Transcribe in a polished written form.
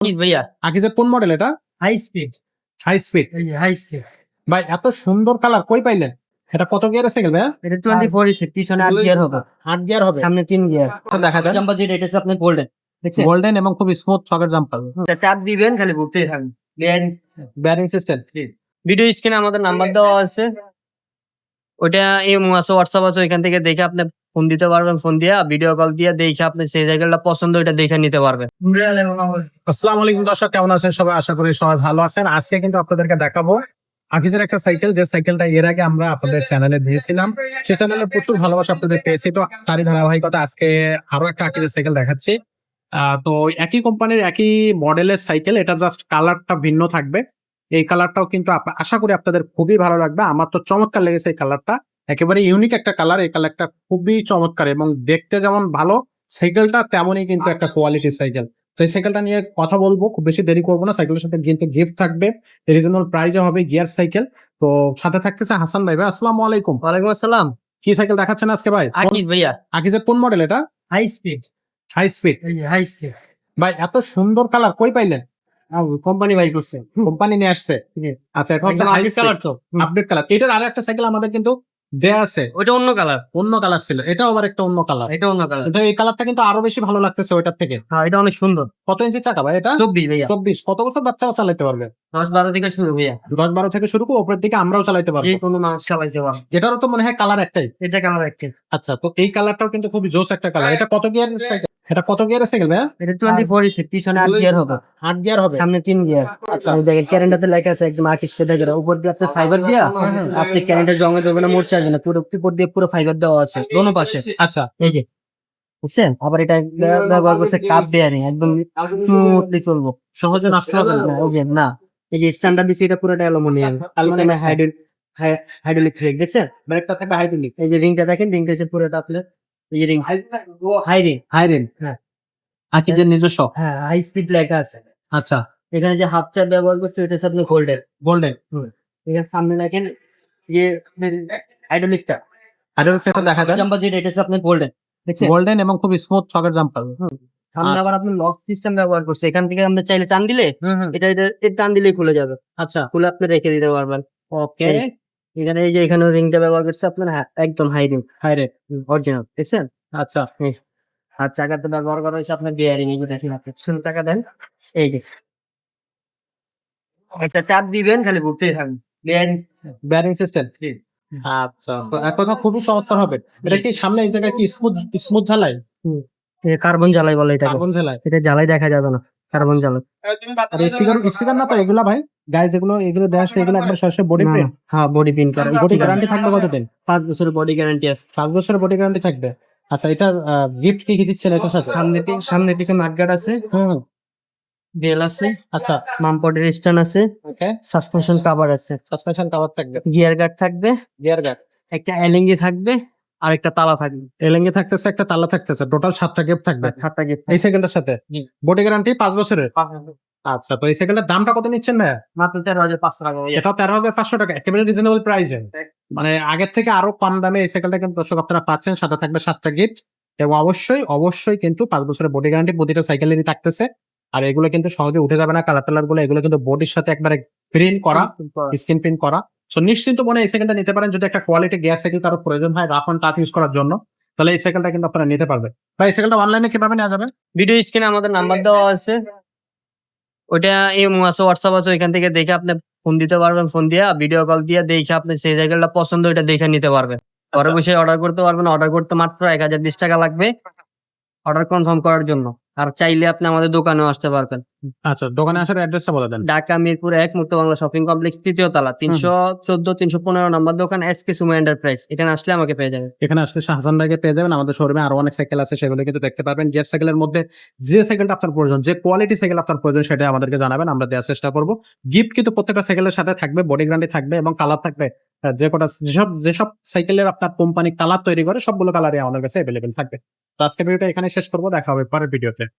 ভাইয়া আকিজের কোন মডেল এটা? High speed. High speed. এই যে হাই স্পিড, ভাই এত সুন্দর কালার কই পাইলেন? এটা কত গিয়ারের সাইকেল ভাইয়া? এটা 24 এর পিছনে 8 গিয়ার হবে, 8 গিয়ার হবে। সামনে 3 গিয়ার। তো দেখা যায় জাম্পার যেটা, এটা হচ্ছে আপনার গোল্ডেন, দেখছেন? গোল্ডেন এবং খুব স্মুথ ছকের জাম্পার। এটা চাপ দিবেন, খালি ঘুরতেই থাকবে। Bearing system. ভিডিও স্ক্রিনে আমাদের নাম্বার দেওয়া আছে, ওটা ইমো আছে, হোয়াটসঅ্যাপ আছে, ওইখান থেকে দেখে আপনি ফোন দিতে পারবেন। ফোন দিয়ে ভিডিও কল দিয়ে দেখে আপনি সেই জায়গাটা পছন্দ ওইটা দেখে নিতে পারবেন। আসসালামু আলাইকুম দর্শক, কেমন আছেন সবাই? আশা করি সবাই ভালো আছেন। আজকে কিন্তু আপনাদেরকে দেখাবো আকিজের একটা সাইকেল, যে সাইকেলটা এর আগে আমরা আপনাদের চ্যানেলে দিয়েছিলাম। সেই চ্যানেলে প্রচুর ভালোবাসা আপনাদের পেয়েছি, তো তারই ধারাবাহিকতা আজকে আরো একটা আকিজের সাইকেল দেখাচ্ছি। তো একই কোম্পানির একই মডেলের সাইকেল, এটা জাস্ট কালারটা ভিন্ন থাকবে। এই কালারটাও কিন্তু আশা করি আপনাদের খুবই ভালো লাগবে। আমার তো চমৎকার লেগেছে এই কালারটা, একেবারে ইউনিক একটা কালার। এই কালারটা খুবই চমৎকার এবং দেখতে যেমন ভালো সাইকেলটা তেমনই কিন্তু একটা কোয়ালিটির সাইকেল। তো এই সাইকেলটা নিয়ে কথা বলবো, খুব বেশি দেরি করবো না। সাইকেলের সাথে কিন্তু গিফট থাকবে, রিজনেবল প্রাইসে হবে, গিয়ার সাইকেল। তো সাথে থাকতেছে হাসান ভাই। ভাই আসসালামু আলাইকুম। ওয়ালাইকুম আসসালাম। কি সাইকেল দেখাচ্ছেন আজকে ভাই? আকিজ ভাইয়া আকিজের কোন মডেল এটা? High speed. High speed. এই যে হাই স্পিড, ভাই এত সুন্দর কালার কই পাইলেন? কোম্পানি বাই করছে। কোম্পানি নিয়ে আসছে। আচ্ছা, এটা হচ্ছে আপডেট কালার তো, আপডেট কালার। এটার আর একটা সাইকেল আমাদের কিন্তু দেয়া আছে, ওইটা অন্য কালার, অন্য কালার ছিল, এটাও আবার একটা অন্য কালার। এটা অন্য কালার। তো এই কালারটা কিন্তু আরো বেশি ভালো লাগতেছে ওইটার থেকে। হ্যাঁ, এটা অনেক সুন্দর। কত ইঞ্চি চাকা ভাই এটা? 24 ভাইয়া, 24। কত বছর বাচ্চারা চালাতে পারবে? 10-12 থেকে শুরু ভাইয়া, 10-12 থেকে শুরু করে উপরের দিকে আমরাও চালাতে যে পারবো। কোনো মানুষ চালাইতে পারবে। এটারও তো মনে হয় কালার একটাই। এটা কালার একটা, আচ্ছা, তো এই কালারটাও কিন্তু খুবই জোস একটা কালার। এটা কত গিয়ার সাইকেল? এটা কত গিয়ারের সাইকেল ভাইয়া? এটা 24 এর পিছনে 8 গিয়ার হবে, 8 গিয়ার হবে। সামনে 3 গিয়ার। আচ্ছা। এই দেখেন ক্যারেন্ডাতে লেখা আছে একদম আর্টিস্ট দেখেন, উপর দিয়ে আপনি ফাইবার দিয়া আপনি ক্যারেন্ডার জমে দেবেন না, মোর্চা আসবে না, পুরো উপর দিয়ে পুরো ফাইবার দেওয়া আছে দোনো পাশে। আচ্ছা, এই যে বুঝছেন, আবার এটা ব্যবহার করছে কাপ বেয়ারিং, একদম স্মুথলি চলবো, সহজে নষ্ট হবে না। এই যে না, এই যে স্ট্যান্ডার্ড দিচ্ছে এটা পুরোটা অ্যালুমিনিয়াম, হাইড্রোলিক ব্রেক দেখছেন, ব্রেকটা থাকবে হাইড্রোলিক। এই যে রিংটা দেখেন, রিংটা হচ্ছে পুরোটা আপনার এই যে রিং, হাই রিং। হাই রেন। হ্যাঁ, আকিজের নিজস্ব। হ্যাঁ হাই স্পিড লেখা আছে। আচ্ছা, এখানে যে হাফ চার ব্যবহার করছে এটা হচ্ছে আপনি গোল্ডেন। গোল্ডেন। এখানে সামনে দেখেন যে হাইড্রোলিকটা, হাইড্রোলিকটা দেখা যায় জাম্পার যেটা, এটা হচ্ছে আপনি গোল্ডেন, দেখছেন? গোল্ডেন এবং খুব স্মুথ ছকের জাম্পার। সামনে আচ্ছা। আবার আপনি লক সিস্টেম ব্যবহার করছে, এখান থেকে আপনি চাইলে টান দিলে এটা টান দিলেই খুলে যাবে, আচ্ছা, খুলে আপনি রেখে দিতে পারবেন। ওকে। এখানে এই যে এখানে রিংটা ব্যবহার করছে আপনার, একদম হাই রিং, হাই রেন। অরিজিনাল, দেখছেন? আচ্ছা, আর চাকাতে ব্যবহার করা হয়েছে আপনার বিয়ারিং, এই যে দেখেন আপনি শুরু টাকা দেন, এই যে একটা চাপ দিবেন, খালি ঘুরতেই থাকবে, বিয়ারিং। Bearing system. আচ্ছা, তো এখন খুবই চমৎকার হবে। এটা কি সামনে এই জায়গায় কি স্মুথ স্মুথ ঝালাই? কার্বন জ্বালাই বলে এটা, কার্বন ঝালাই। এটা জ্বালাই দেখা যাবে না, কার্বন জ্বালাই। আর স্টিকার স্টিকার না তো এগুলা ভাই? গায়ে যেগুলো এগুলো দেওয়া আছে এগুলো একবার সরাসরি বডি না, প্রিন্ট। হ্যাঁ বডি প্রিন্ট করা। বডি গ্যারান্টি থাকবে কতদিন? 5 বছরের বডি গ্যারান্টি আছে। 5 বছরের বডি গ্যারান্টি থাকবে। আচ্ছা, এটার গিফট কি কি দিচ্ছেন এটার সাথে? সামনে পিছনে মাঠগার্ড আছে, হুম। বেল আছে, আচ্ছা, মামপটের স্ট্যান্ড আছে, ওকে। সাসপেনশন কভার আছে, সাসপেনশন কভার থাকবে, গিয়ার গার্ড থাকবে, গিয়ার গার্ড, একটা এলএনজি থাকবে, আর একটা তালা থাকবে। এলেঙ্গে থাকতেছে, একটা তালা থাকতেছে, টোটাল 7টা গিফট থাকবে 7টা গিফট এই সাইকেলটার সাথে। জি। বডি গ্যারান্টি 5 বছরের। আচ্ছা, তো এই সাইকেলটার দামটা কত নিচ্ছেন ভাইয়া? মাত্র 13,500 টাকা। এটাও 13,500 টাকা, একেবারে রিজনেবল প্রাইসে। মানে আগের থেকে আরো কম দামে এই সাইকেলটা কিন্তু দর্শক আপনারা পাচ্ছেন। সাথে থাকবে 7টা গিফট এবং অবশ্যই অবশ্যই কিন্তু 5 বছরের বডি গ্যারান্টি প্রতিটা সাইকেলেরই থাকতেছে। আর এগুলো কিন্তু সহজে উঠে যাবে না, কালার টালার গুলো এগুলো কিন্তু বডির সাথে একবারে প্রিন্ট করা, স্ক্রিন প্রিন্ট করা। সো নিশ্চিন্ত মনে এই সাইকেলটা নিতে পারেন। যদি একটা কোয়ালিটি গিয়ার সাইকেল কারো প্রয়োজন হয় রাফ অন টাফ ইউজ করার জন্য, তাহলে এই সাইকেলটা কিন্তু আপনারা নিতে পারবেন। ভাই এই সাইকেলটা অনলাইনে কিভাবে নেওয়া যাবে? ভিডিও স্ক্রিনে আমাদের নাম্বার দেওয়া আছে, ওটা ইমো আছে, হোয়াটসঅ্যাপ আছে, ওইখান থেকে দেখে আপনি ফোন দিতে পারবেন। ফোন দিয়ে ভিডিও কল দিয়ে দেখে আপনি সেই জায়গাটা পছন্দ ওইটা দেখে নিতে পারবেন। ঘরে বসে অর্ডার করতে পারবেন। অর্ডার করতে মাত্র 1020 টাকা লাগবে অর্ডার কনফার্ম করার জন্য। আর চাইলে আপনি আমাদের দোকানেও আসতে পারবেন। আচ্ছা, দোকানে আসার অ্যাড্রেসটা বলে দেন। ঢাকা মিরপুর 1 মুক্ত বাংলা শপিং কমপ্লেক্স 3য় তলা 314-315 নম্বর দোকান, এসকে সুমো এন্টারপ্রাইজ। এখানে আসলে আমাকে পেয়ে যাবেন। এখানে আসলে হাসান ভাইকে পেয়ে যাবেন। আমাদের শোরুমে আরো অনেক সাইকেল আছে, সেগুলো কিন্তু দেখতে পারবেন। গিয়ার সাইকেলের মধ্যে যে সাইকেলটা আপনার প্রয়োজন, যে কোয়ালিটি সাইকেল আপনার প্রয়োজন, সেটা আমাদেরকে জানাবেন, আমরা দেওয়ার চেষ্টা করবো। গিফট কিন্তু প্রত্যেকটা সাইকেলের সাথে থাকবে, বডি গ্যারান্টি থাকবে এবং কালার থাকবে। যে কটা যেসব সাইকেলের আপনার কোম্পানি কালার তৈরি করে সবগুলো কালারই আমাদের কাছে অ্যাভেলেবেল থাকবে। তো আজকের ভিডিওটা এখানে শেষ করবো, দেখা হবে পরের ভিডিওতে।